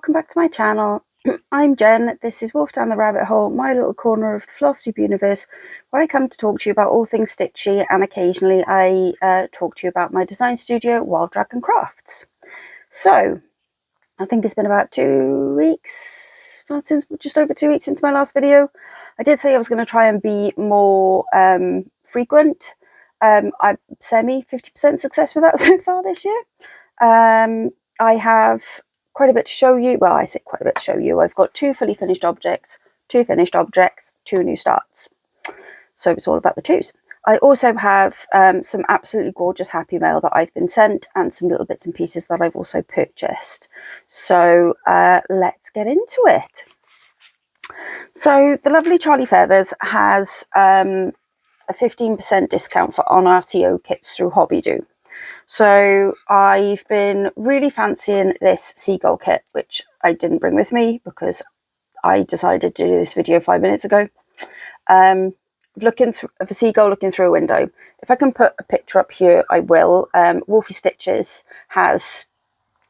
welcome back to my channel. I'm Jen. This is Wolf Down the Rabbit Hole, my little corner of the Flosstube universe, where I come to talk to you about all things stitchy, and occasionally I talk to you about my design studio, Wild Dragon Crafts. So, I think it's been about 2 weeks, just over 2 weeks since my last video. I did say I was going to try and be more frequent. I'm 50% success with that so far this year. I have quite a bit to show you. Well, I say quite a bit to show you. I've got 2 fully finished objects, 2 finished objects, 2 new starts. So it's all about the 2s. I also have some absolutely gorgeous happy mail that I've been sent and some little bits and pieces that I've also purchased. So let's get into it. So the lovely Charlie Feathers has a 15% discount on RTO kits through hobbydo. So I've been really fancying this Seagull kit, which I didn't bring with me because I decided to do this video 5 minutes ago. Looking of a seagull looking through a window. If I can put a picture up here, I will. Wolfie Stitches has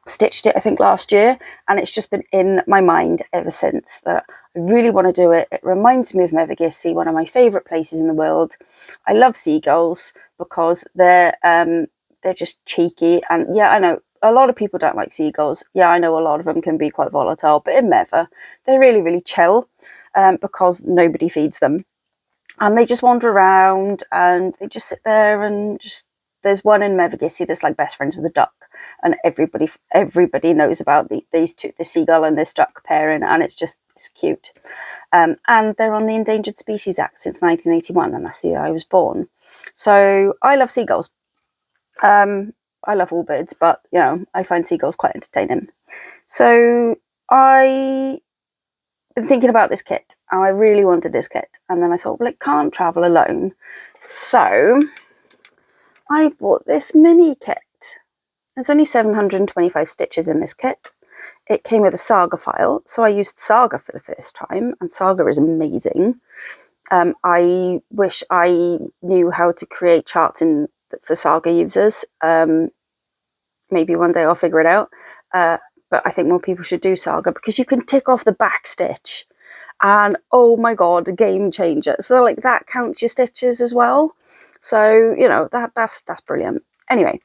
stitched it, I think, last year, and it's just been in my mind ever since that I really want to do it. It reminds me of Mevagissey, one of my favourite places in the world. I love seagulls because they're just cheeky, and yeah, I know a lot of people don't like seagulls. Yeah, I know a lot of them can be quite volatile, but in Meva, they're really, really chill because nobody feeds them. And they just wander around and they just sit there and just, there's one in Mevagissey that's like best friends with a duck, and everybody knows about these two, the seagull and this duck pairing, and it's cute. And they're on the Endangered Species Act since 1981, and that's the year I was born. So I love seagulls. I love all birds, but you know, I find seagulls quite entertaining. So I've been thinking about this kit, and I really wanted this kit, and then I thought, well, it can't travel alone, so I bought this mini kit. There's only 725 stitches in this kit. It came with a Saga file, so I used Saga for the first time, and Saga is amazing. I wish I knew how to create charts for Saga users. Maybe one day I'll figure it out. But I think more people should do Saga because you can tick off the back stitch, and oh my god, game changer. So like that counts your stitches as well. So you know, that's brilliant. Anyway,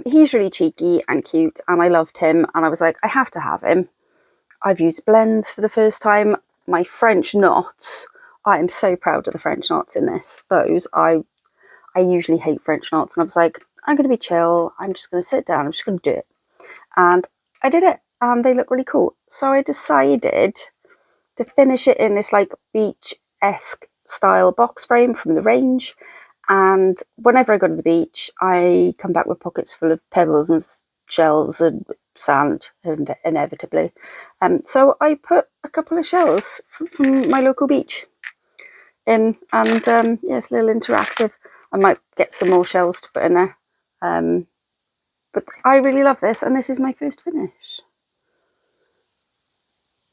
he's really cheeky and cute, and I loved him, and I was like, I have to have him. I've used blends for the first time. My French knots, I am so proud of the French knots in this. I usually hate French knots, and I was like, I'm going to be chill, I'm just going to sit down, I'm just going to do it. And I did it, and they look really cool. So I decided to finish it in this like beach-esque style box frame from the range. And whenever I go to the beach, I come back with pockets full of pebbles and shells and sand, inevitably. So I put a couple of shells from my local beach in, and yeah, it's a little interactive. I might get some more shells to put in there. But I really love this, and this is my first finish.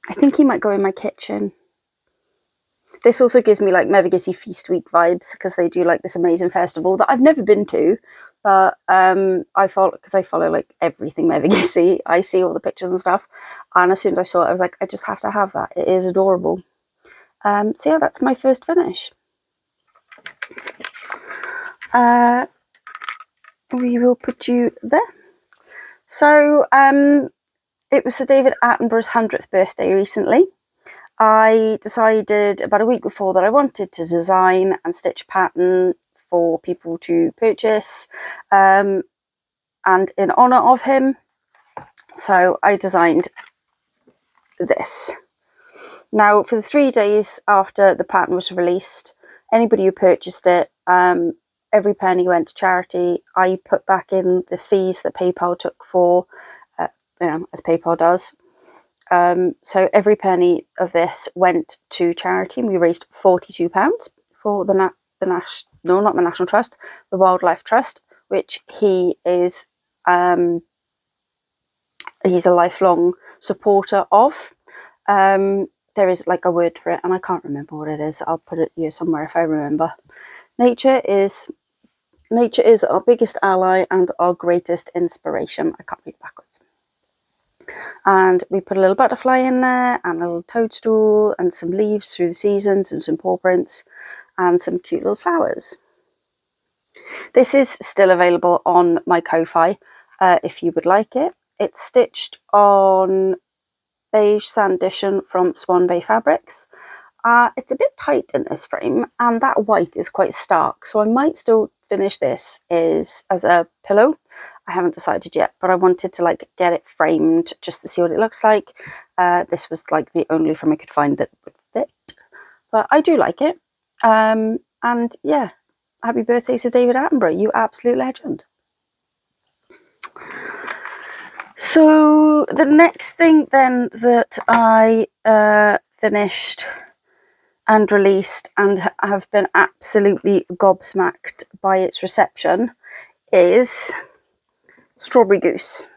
I think he might go in my kitchen. This also gives me like Mevagissey Feast Week vibes because they do like this amazing festival that I've never been to, but I follow like everything Mevagissey. I see all the pictures and stuff, and as soon as I saw it, I was like, I just have to have that. It is adorable. So yeah, that's my first finish. We will put you there. So it was Sir David Attenborough's 100th birthday recently. I decided about a week before that I wanted to design and stitch a pattern for people to purchase, and in honour of him, so I designed this. Now, for the 3 days after the pattern was released, anybody who purchased it, every penny went to charity. I put back in the fees that PayPal took for, you know, as PayPal does. So every penny of this went to charity, and we raised £42 for the National Trust, the Wildlife Trust, which he is he's a lifelong supporter of. There is like a word for it, and I can't remember what it is. I'll put it here somewhere if I remember. Nature is our biggest ally and our greatest inspiration. I can't read backwards. And we put a little butterfly in there and a little toadstool and some leaves through the seasons and some paw prints and some cute little flowers. This is still available on my Ko-Fi if you would like it. It's stitched on beige sand Dishon from Swan Bay Fabrics. It's a bit tight in this frame and that white is quite stark, so I might still finish this as a pillow. I haven't decided yet, but I wanted to like get it framed just to see what it looks like. This was like the only frame I could find that would fit, but I do like it. And yeah, happy birthday to David Attenborough, you absolute legend. So the next thing then that I finished and released and have been absolutely gobsmacked by its reception is Strawberry Goose.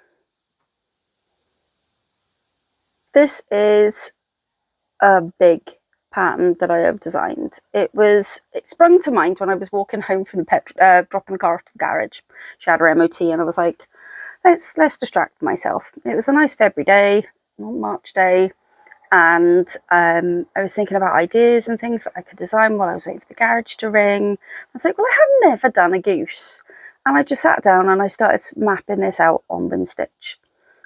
This is a big pattern that I have designed. It sprung to mind when I was walking home from the dropping the car off to the garage. She had her MOT and I was like, let's distract myself. It was a nice February day, not March day, and I was thinking about ideas and things that I could design while I was waiting for the garage to ring. I was like, well, I have never done a goose. And I just sat down and I started mapping this out on Bin Stitch.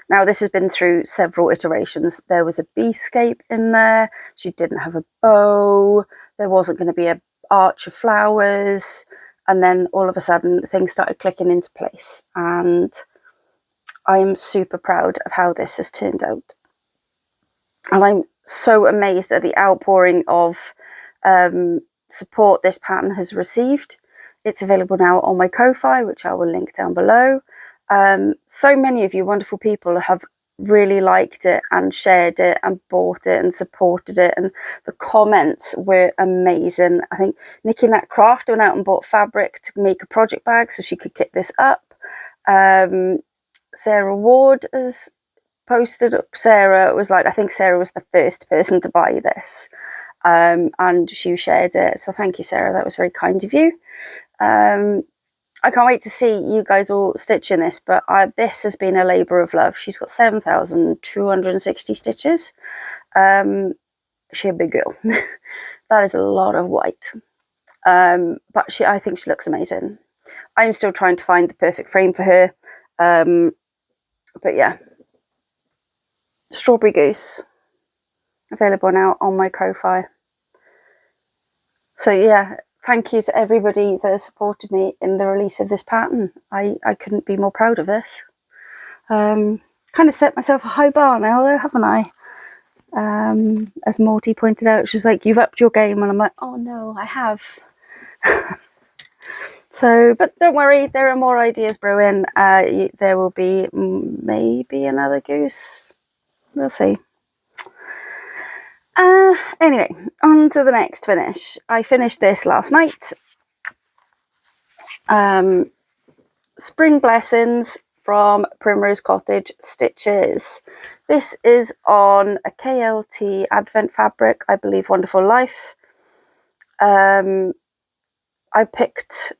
Now, this has been through several iterations. There was a bee-scape in there. She didn't have a bow. There wasn't going to be an arch of flowers. And then all of a sudden, things started clicking into place. And I'm super proud of how this has turned out. And I'm so amazed at the outpouring of support this pattern has received. It's available now on my Ko-Fi, which I will link down below. So many of you wonderful people have really liked it and shared it and bought it and supported it, and the comments were amazing. I think Nikki Nat Craft went out and bought fabric to make a project bag so she could kit this up. Sarah Ward has posted up. Sarah was like, I think Sarah was the first person to buy this, and she shared it, so thank you, Sarah, that was very kind of you. I can't wait to see you guys all stitching this, but this has been a labour of love. She's got 7,260 stitches. She's a big girl. That is a lot of white. But I think she looks amazing. I'm still trying to find the perfect frame for her. But yeah. Strawberry Goose. Available now on my Ko-Fi. So yeah. Thank you to everybody that has supported me in the release of this pattern. I couldn't be more proud of this. Kind of set myself a high bar now though, haven't I? As Morty pointed out, she was like, you've upped your game, and I'm like, oh no, I have. So, but don't worry, there are more ideas brewing. There will be maybe another goose. We'll see. Anyway, on to the next finish. I finished this last night. Spring Blessings from Primrose Cottage Stitches. This is on a KLT Advent fabric, I believe Wonderful Life. I picked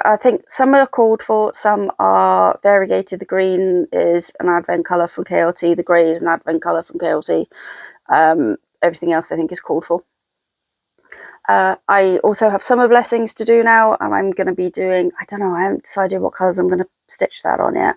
I think some are called for, some are variegated. The green is an Advent colour from KLT, the grey is an Advent colour from KLT. Everything else I think is called for. I also have Summer Blessings to do now, and I'm going to be doing, I don't know, I haven't decided what colours I'm going to stitch that on yet.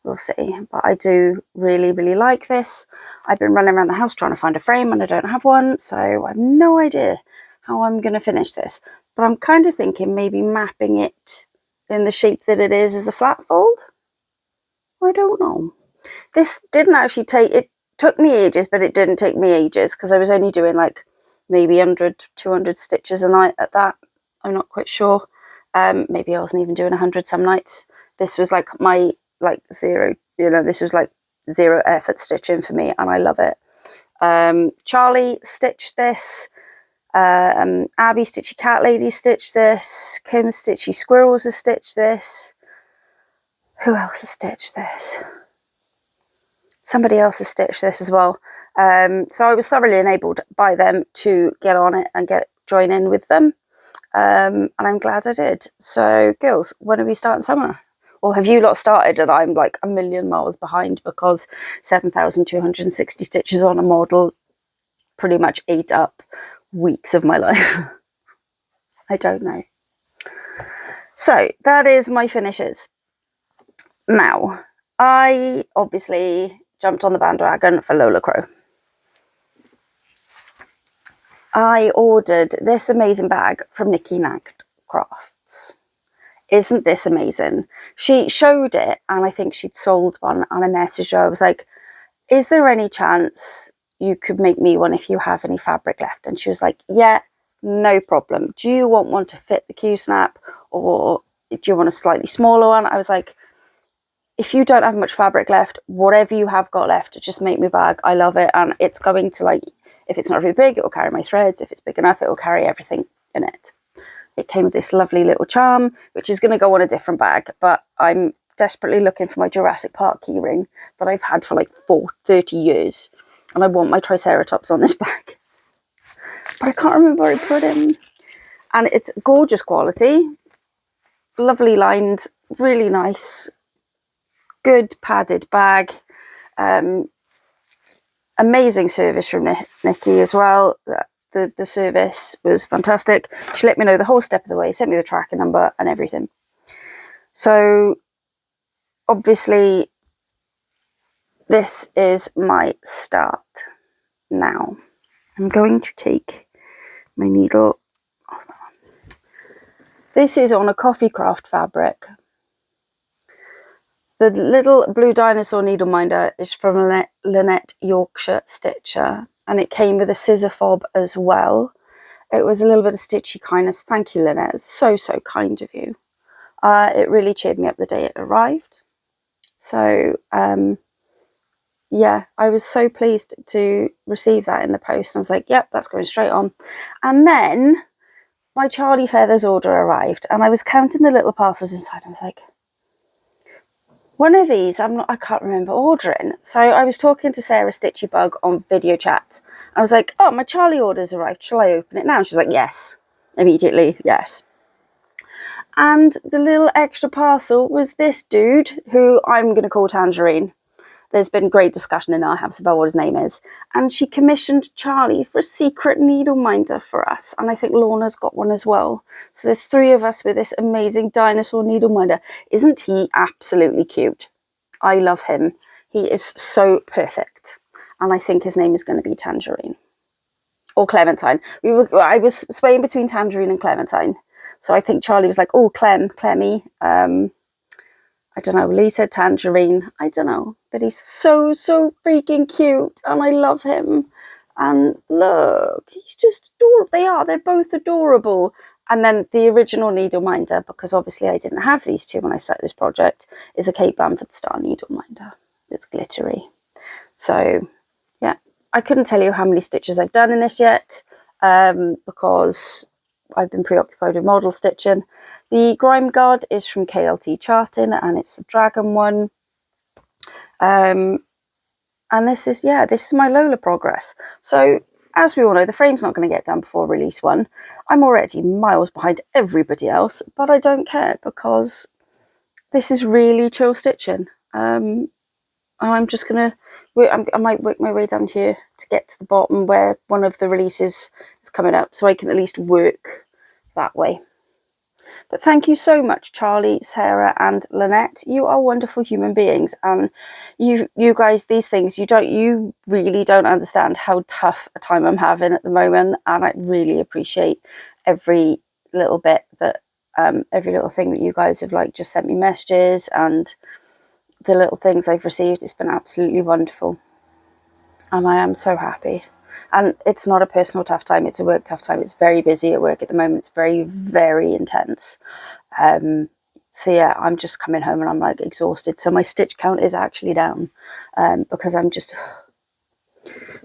We'll see. But I do really, really like this. I've been running around the house trying to find a frame and I don't have one, so I have no idea how I'm going to finish this. But I'm kind of thinking maybe mapping it in the shape that it is as a flat fold. I don't know. This didn't actually it took me ages, but it didn't take me ages because I was only doing like maybe 100, 200 stitches a night at that. I'm not quite sure. Maybe I wasn't even doing 100 some nights. This was like my zero, this was like zero effort stitching for me, and I love it. Charlie stitched this. Abby Stitchy Cat Lady stitched this. Kim Stitchy Squirrels has stitched this. Who else has stitched this? Somebody else has stitched this as well. So I was thoroughly enabled by them to get on it and join in with them. And I'm glad I did. So girls, when are we starting summer? Or have you lot started and I'm like a million miles behind because 7,260 stitches on a model pretty much ate up weeks of my life? I don't know. So that is my finishes. Now, I obviously jumped on the bandwagon for Lola Crow. I ordered this amazing bag from Nikki Nagged Crafts. Isn't this amazing? She showed it and I think she'd sold one, and I messaged her. I was like, is there any chance you could make me one if you have any fabric left? And she was like, yeah, no problem. Do you want one to fit the Q-snap, or do you want a slightly smaller one? I was like, if you don't have much fabric left, whatever you have got left, just make me a bag. I love it. And it's going to, like, if it's not very big, it will carry my threads. If it's big enough, it will carry everything in it. It came with this lovely little charm, which is going to go on a different bag, but I'm desperately looking for my Jurassic Park keyring that I've had for like 30 years, and I want my Triceratops on this bag, but I can't remember where I put him. And it's gorgeous quality, lovely lined, really nice, good padded bag. Amazing service from Nikki as well. The service was fantastic. She let me know the whole step of the way, sent me the tracking number and everything. So obviously this is my start. Now I'm going to take my needle off that one. This is on a coffee craft fabric. The little blue dinosaur needle minder is from Lynette Yorkshire Stitcher, and it came with a scissor fob as well. It was a little bit of stitchy kindness. Thank you, Lynette. It's so, so kind of you. It really cheered me up the day it arrived. So, yeah, I was so pleased to receive that in the post. I was like, yep, that's going straight on. And then my Charlie Feathers order arrived, and I was counting the little parcels inside. I was like, one of these, I can't remember ordering. So I was talking to Sarah Stitchy Bug on video chat. I was like, oh, my Charlie order's arrived. Shall I open it now? And she's like, yes. Immediately, yes. And the little extra parcel was this dude, who I'm going to call Tangerine. There's been great discussion in our house about what his name is. And she commissioned Charlie for a secret needle minder for us. And I think Lorna's got one as well. So there's 3 of us with this amazing dinosaur needle minder. Isn't he absolutely cute? I love him. He is so perfect. And I think his name is going to be Tangerine. Or Clementine. I was swaying between Tangerine and Clementine. So I think Charlie was like, oh, Clemmy. I don't know, Lee said Tangerine, I don't know, but he's so, so freaking cute, and I love him. And look, he's just adorable. They're both adorable. And then the original needle minder, because obviously I didn't have these two when I started this project, is a Cape Bamford Star needle minder. It's glittery. So, yeah, I couldn't tell you how many stitches I've done in this yet, because I've been preoccupied with model stitching. The Grime Guard is from KLT Charting, and it's the dragon one. And this is my Lola progress. So as we all know, the frame's not going to get done before release 1. I'm already miles behind everybody else, but I don't care, because this is really chill stitching. And I'm just gonna I might work my way down here to get to the bottom where one of the releases is coming up, so I can at least work that way. But thank you so much, Charlie, Sarah, and Lynette. You are wonderful human beings, and you guys, these things, you really don't understand how tough a time I'm having at the moment, and I really appreciate every little bit that, every little thing that you guys have like just sent me messages, and the little things I've received. It's been absolutely wonderful, and I am so happy. And it's not a personal tough time, it's a work tough time. It's very busy at work at the moment. It's very, very intense. So yeah, I'm just coming home and I'm like exhausted. So my stitch count is actually down, because I'm just,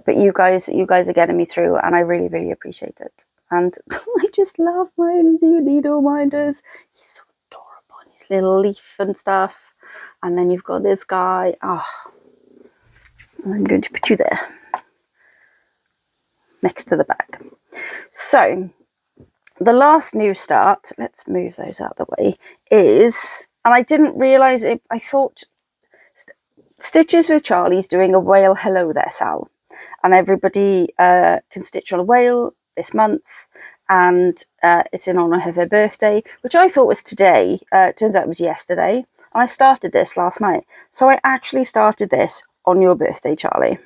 but you guys are getting me through, and I really, really appreciate it. And I just love my new needle minders. He's so adorable, and his little leaf and stuff. And then you've got this guy. Oh, I'm going to put you there, next to the bag. So the last new start, let's move those out of the way, is And I didn't realise it. I thought Stitches with Charlys doing a whale hello there, Sal. And everybody can stitch on a whale this month. And it's in honour of her birthday, which I thought was today. Turns out it was yesterday. And I started this last night. So I actually started this on your birthday, Charlie.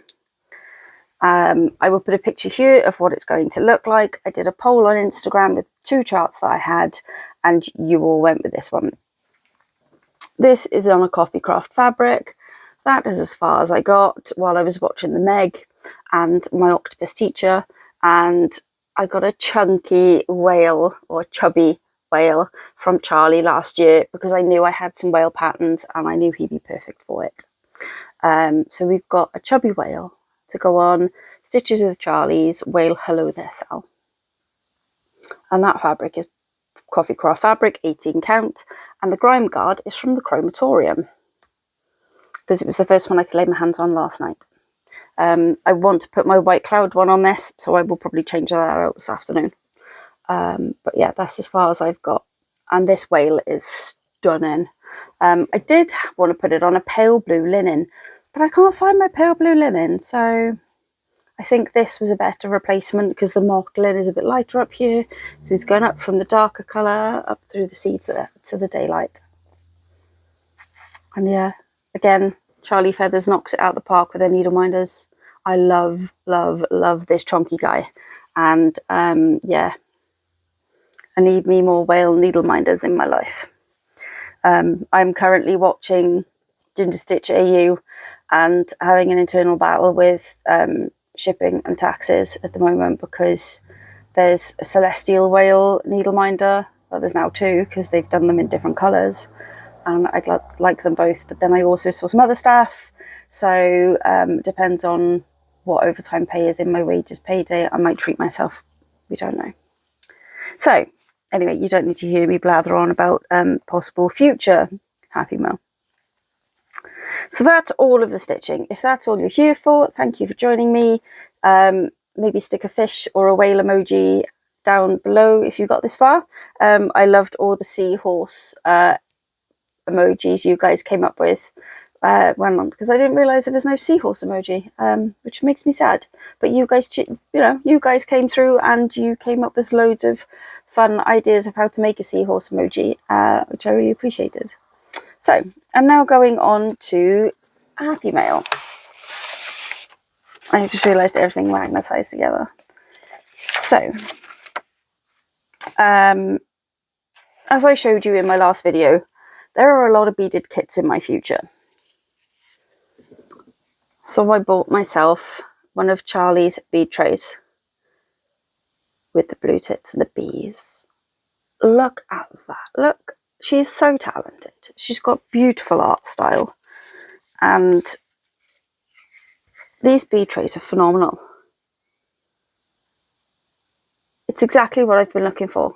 I will put a picture here of what it's going to look like. I did a poll on Instagram with 2 charts that I had, and you all went with this one. This is on a coffee craft fabric. That is as far as I got while I was watching the Meg and my octopus teacher, and I got a chunky whale, or chubby whale, from Charlie last year because I knew I had some whale patterns and I knew he'd be perfect for it. So we've got a chubby whale to go on Stitches with Charlys whale hello there, Sal. And that fabric is coffee craft fabric, 18 count, and the grime guard is from the Chromatorium because it was the first one I could lay my hands on last night. I want to put my white cloud one on this, so I will probably change that out this afternoon. But yeah, that's as far as I've got, and this whale is stunning. I did want to put it on a pale blue linen, but I can't find my pale blue linen, so I think this was a better replacement because the mock linen is a bit lighter up here, so it's going up from the darker colour up through the sea to the daylight. And yeah, again, Charlie Feathers knocks it out the park with their needle minders. I love, love, love this chonky guy, and yeah, I need me more whale needle minders in my life. I'm currently watching Ginger Stitch AU and having an internal battle with shipping and taxes at the moment because there's a Celestial Whale needleminder. Well, there's now 2 because they've done them in different colours, and I'd like them both. But then I also saw some other stuff, so depends on what overtime pay is in my wages payday. I might treat myself. We don't know. So anyway, you don't need to hear me blather on about possible future Happy Mail. So that's all of the stitching. If that's all you're here for, thank you for joining me. Maybe stick a fish or a whale emoji down below if you got this far. I loved all the seahorse emojis you guys came up with because I didn't realise there was no seahorse emoji, which makes me sad. But you guys, you guys came through and you came up with loads of fun ideas of how to make a seahorse emoji, which I really appreciated. So I'm now going on to Happy Mail. I just realised everything magnetised together. So, as I showed you in my last video, there are a lot of beaded kits in my future. So I bought myself one of Charlie's bead trays with the blue tits and the bees. Look at that. Look. She's so talented. She's got beautiful art style. And these bead trays are phenomenal. It's exactly what I've been looking for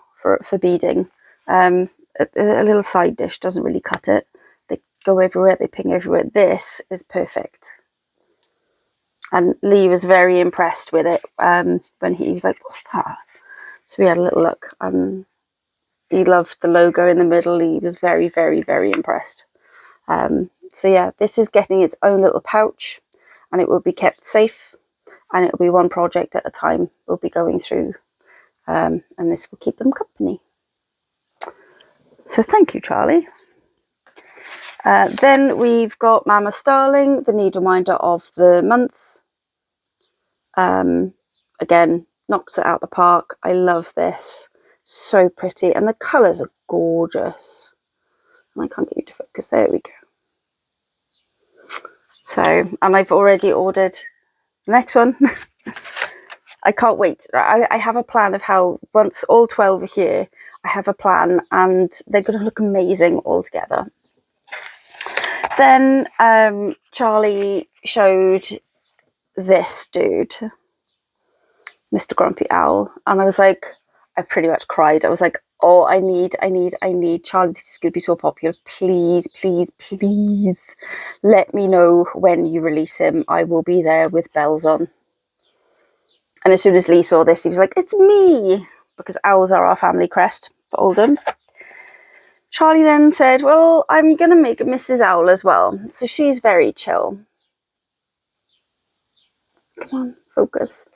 beading. A little side dish doesn't really cut it. They go everywhere, they ping everywhere. This is perfect. And Lee was very impressed with it when he was like, what's that? So we had a little look. He loved the logo in the middle. He was very, very, very impressed. So yeah, this is getting its own little pouch, and it will be kept safe, and it will be one project at a time we'll be going through, and this will keep them company. So thank you, Charlie. Then we've got Mama Starling, the needleminder of the month. Again, knocks it out the park. I love this. So pretty, and the colours are gorgeous. And I can't get you to focus. There we go. So, and I've already ordered the next one. I can't wait. I have a plan of how once all 12 are here, I have a plan, and they're going to look amazing all together. Then Charlie showed this dude, Mr. Grumpy Owl, and I was like, I pretty much cried. I was like, oh, I need Charlie, this is going to be so popular. Please, please, please let me know when you release him. I will be there with bells on. And as soon as Lee saw this, he was like, it's me, because owls are our family crest for Oldhams. Charlie then said, well, I'm going to make a Mrs. Owl as well. So she's very chill. Come on, focus.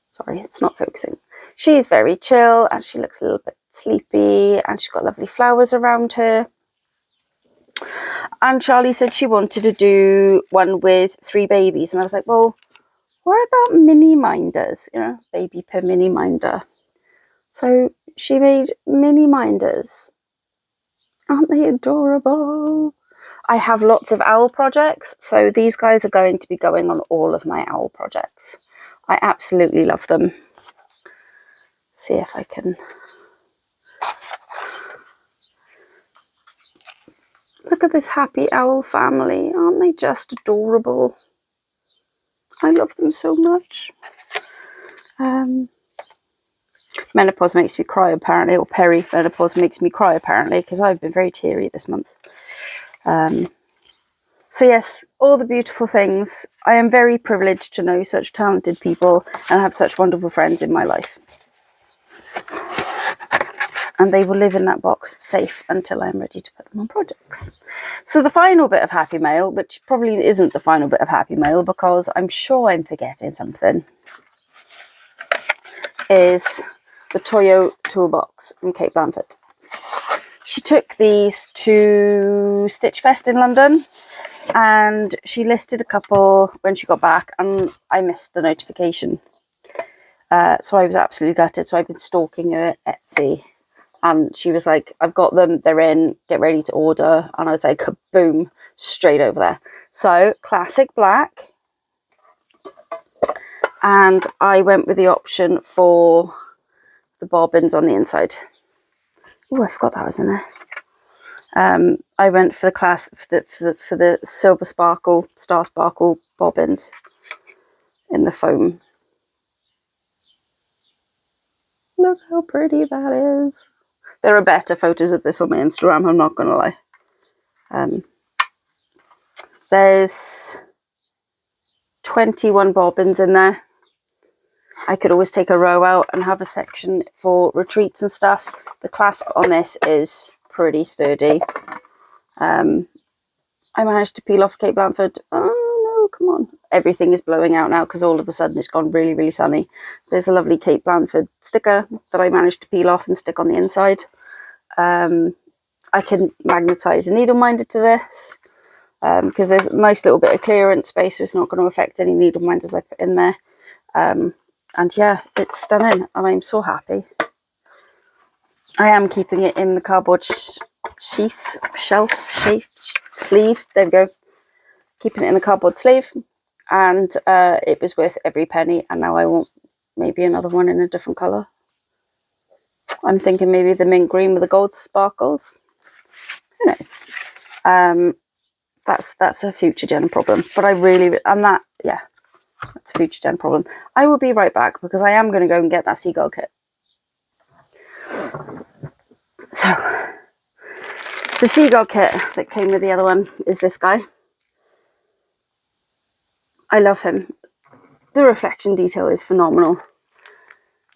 Sorry, it's not focusing. She's very chill and she looks a little bit sleepy and she's got lovely flowers around her. And Charlie said she wanted to do one with 3 babies. And I was like, well, what about mini minders? You know, baby per mini minder. So she made mini minders. Aren't they adorable? I have lots of owl projects. So these guys are going to be going on all of my owl projects. I absolutely love them. See if I can... Look at this happy owl family. Aren't they just adorable? I love them so much. Menopause makes me cry apparently, or peri-menopause makes me cry apparently, because I've been very teary this month. So yes, all the beautiful things. I am very privileged to know such talented people and have such wonderful friends in my life. And they will live in that box safe until I'm ready to put them on projects. So the final bit of happy mail, which probably isn't the final bit of happy mail because I'm sure I'm forgetting something, is the Toyo toolbox from Kate Blanford. She took these to Stitch Fest in London and she listed a couple when she got back and I missed the notification. So I was absolutely gutted. So I've been stalking her at Etsy. And she was like, I've got them, they're in, get ready to order. And I was like, kaboom, straight over there. So, classic black. And I went with the option for the bobbins on the inside. Oh, I forgot that was in there. I went for the for the silver sparkle, star sparkle bobbins in the foam. Look how pretty that is. There are better photos of this on my Instagram, I'm not going to lie. There's 21 bobbins in there. I could always take a row out and have a section for retreats and stuff. The clasp on this is pretty sturdy. I managed to peel off Kate Blanford. Oh no, come on. Everything is blowing out now because all of a sudden it's gone really, really sunny. There's a lovely Kate Blanford sticker that I managed to peel off and stick on the inside. I can magnetise a needle minder to this because there's a nice little bit of clearance space, so it's not going to affect any needle minders I put in there. And yeah, it's stunning and I'm so happy. I am keeping it in the cardboard sleeve. There we go. Keeping it in the cardboard sleeve. And it was worth every penny. And now I want maybe another one in a different colour. I'm thinking maybe the mint green with the gold sparkles. Who knows? That's a future gen problem. But I really, and that, yeah, that's a future gen problem. I will be right back because I am going to go and get that Seagull kit. So, the Seagull kit that came with the other one is this guy. I love him. The reflection detail is phenomenal.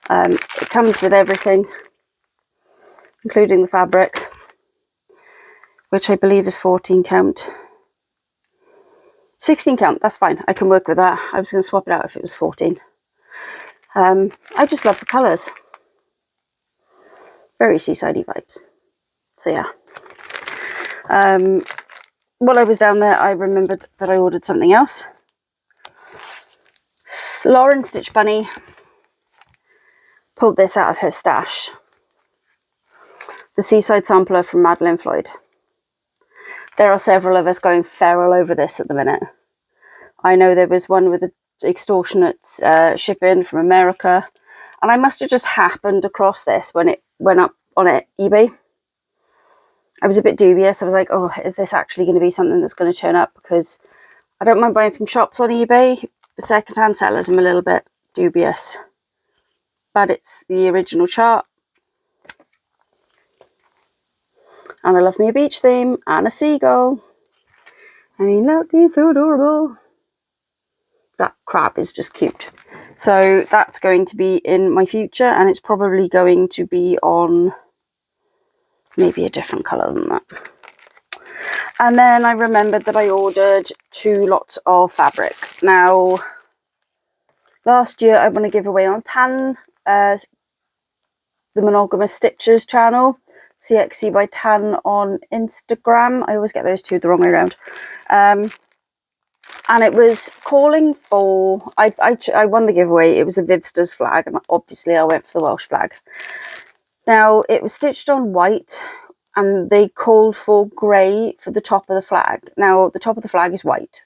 It comes with everything, including the fabric, which I believe is 14 count. 16 count, that's fine. I can work with that. I was going to swap it out if it was 14. I just love the colours. Very seasidey vibes. So yeah. While I was down there, I remembered that I ordered something else. Lauren Stitch Bunny pulled this out of her stash. The Seaside Sampler from Madeline Floyd. There are several of us going feral over this at the minute. I know there was one with the extortionate shipping from America. And I must have just happened across this when it went up on eBay. I was a bit dubious. I was like, oh, is this actually going to be something that's going to turn up? Because I don't mind buying from shops on eBay. The second-hand sellers, I'm a little bit dubious. But it's the original chart. And I love me a beach theme and a seagull. I mean, look, he's so adorable. That crab is just cute. So that's going to be in my future, and it's probably going to be on maybe a different colour than that. And then I remembered that I ordered 2 lots of fabric. Now, last year I won a giveaway on Tan, the Monogamous Stitches channel, CXC by Tan on Instagram. I always get those two the wrong way around. And it was calling for, I won the giveaway. It was a Vivsters flag, and obviously I went for the Welsh flag. Now, it was stitched on white, and they called for grey for the top of the flag. Now, the top of the flag is white.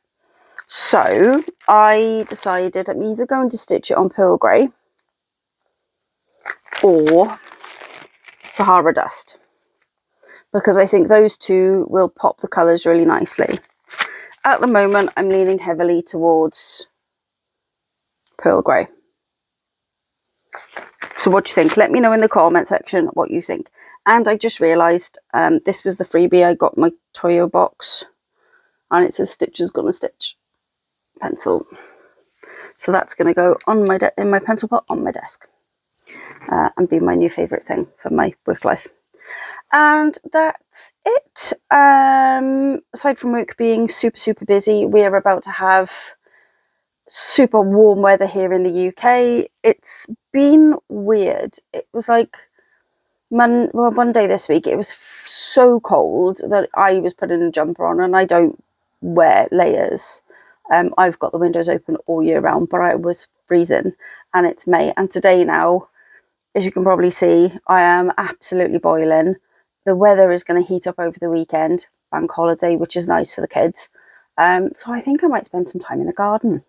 So, I decided I'm either going to stitch it on pearl grey or Sahara dust, because I think those two will pop the colours really nicely. At the moment, I'm leaning heavily towards pearl grey. So what do you think? Let me know in the comment section what you think. And I just realised this was the freebie. I got my Toyo box, and it says Stitcher's Gonna Stitch pencil. So that's going to go on my in my pencil pot on my desk, and be my new favourite thing for my work life. And that's it. Aside from work being super busy, we're about to have super warm weather here in the UK. It's been weird. It was like one day this week it was so cold that I was putting a jumper on, and I don't wear layers. I've got the windows open all year round, but I was freezing, and it's May. And today now, as you can probably see, I am absolutely boiling. The weather is going to heat up over the weekend, bank holiday, which is nice for the kids. So I think I might spend some time in the garden.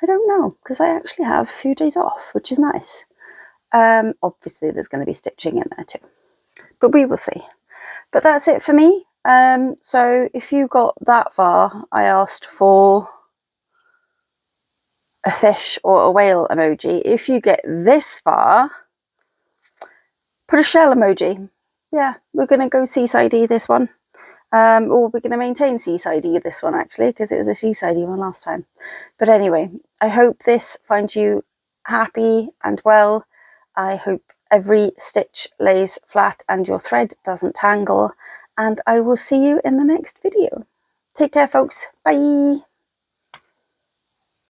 I don't know, because I actually have a few days off, which is nice. Obviously there's going to be stitching in there too, but we will see. But that's it for me. So if you got that far, I asked for a fish or a whale emoji. If you get this far, put a shell emoji. Yeah, we're going to go seaside-y this one. Or we're going to maintain seaside-y this one, actually, because it was a seaside-y one last time. But anyway, I hope this finds you happy and well. I hope every stitch lays flat and your thread doesn't tangle. And I will see you in the next video. Take care, folks. Bye.